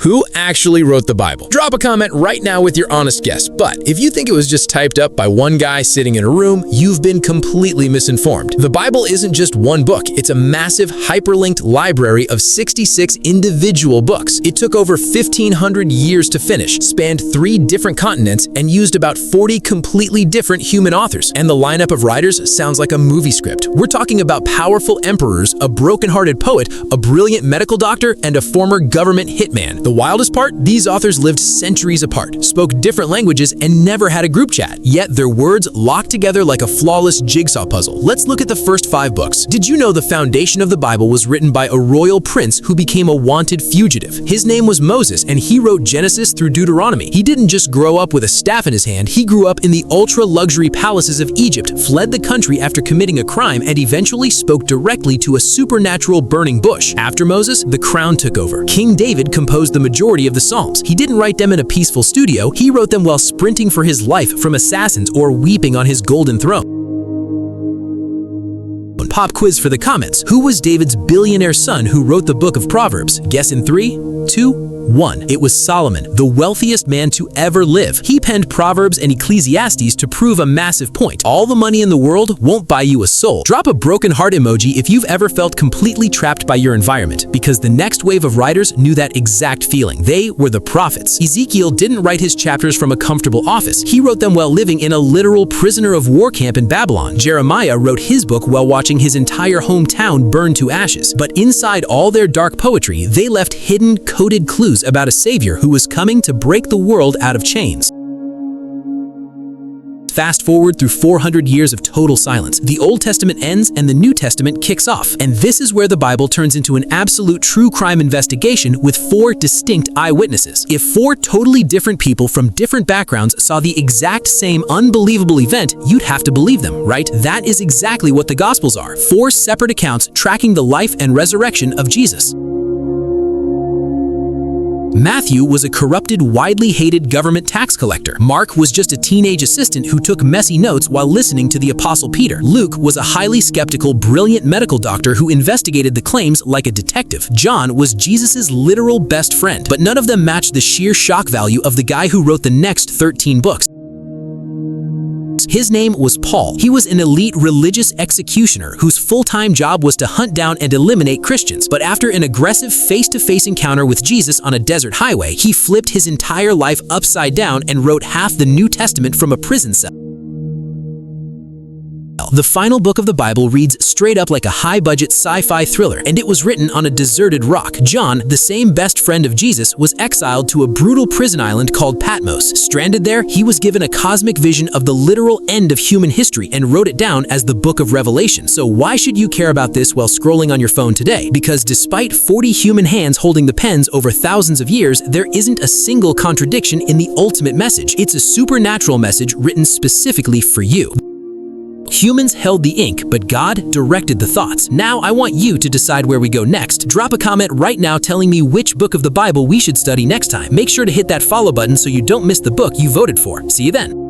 Who actually wrote the Bible? Drop a comment right now with your honest guess. But if you think it was just typed up by one guy sitting in a room, you've been completely misinformed. The Bible isn't just one book. It's a massive hyperlinked library of 66 individual books. It took over 1,500 years to finish, spanned 3 different continents, and used about 40 completely different human authors. And the lineup of writers sounds like a movie script. We're talking about powerful emperors, a broken-hearted poet, a brilliant medical doctor, and a former government hitman. The wildest part? These authors lived centuries apart, spoke different languages, and never had a group chat. Yet their words locked together like a flawless jigsaw puzzle. Let's look at the first 5 books. Did you know the foundation of the Bible was written by a royal prince who became a wanted fugitive? His name was Moses, and he wrote Genesis through Deuteronomy. He didn't just grow up with a staff in his hand. He grew up in the ultra-luxury palaces of Egypt, fled the country after committing a crime, and eventually spoke directly to a supernatural burning bush. After Moses, the crown took over. King David composed the majority of the Psalms. He didn't write them in a peaceful studio. He wrote them while sprinting for his life from assassins or weeping on his golden throne. Pop quiz for the comments. Who was David's billionaire son who wrote the book of Proverbs? Guess in 3, 2, 1. It was Solomon, the wealthiest man to ever live. He penned Proverbs and Ecclesiastes to prove a massive point. All the money in the world won't buy you a soul. Drop a broken heart emoji if you've ever felt completely trapped by your environment, because the next wave of writers knew that exact feeling. They were the prophets. Ezekiel didn't write his chapters from a comfortable office. He wrote them while living in a literal prisoner of war camp in Babylon. Jeremiah wrote his book while watching his entire hometown burn to ashes. But inside all their dark poetry, they left hidden, coded clues about a savior who was coming to break the world out of chains. Fast forward through 400 years of total silence. The Old Testament ends and the New Testament kicks off. And this is where the Bible turns into an absolute true crime investigation with 4 distinct eyewitnesses. If 4 totally different people from different backgrounds saw the exact same unbelievable event, you'd have to believe them, right? That is exactly what the Gospels are. 4 separate accounts tracking the life and resurrection of Jesus. Matthew was a corrupted, widely hated government tax collector. Mark was just a teenage assistant who took messy notes while listening to the Apostle Peter. Luke was a highly skeptical, brilliant medical doctor who investigated the claims like a detective. John was Jesus's literal best friend, but none of them matched the sheer shock value of the guy who wrote the next 13 books. His name was Paul. He was an elite religious executioner whose full-time job was to hunt down and eliminate Christians. But after an aggressive face-to-face encounter with Jesus on a desert highway, he flipped his entire life upside down and wrote half the New Testament from a prison cell. The final book of the Bible reads straight up like a high-budget sci-fi thriller, and it was written on a deserted rock. John, the same best friend of Jesus, was exiled to a brutal prison island called Patmos. Stranded there, he was given a cosmic vision of the literal end of human history and wrote it down as the Book of Revelation. So why should you care about this while scrolling on your phone today? Because despite 40 human hands holding the pens over thousands of years, there isn't a single contradiction in the ultimate message. It's a supernatural message written specifically for you. Humans held the ink, but God directed the thoughts. Now I want you to decide where we go next. Drop a comment right now telling me which book of the Bible we should study next time. Make sure to hit that follow button so you don't miss the book you voted for. See you then.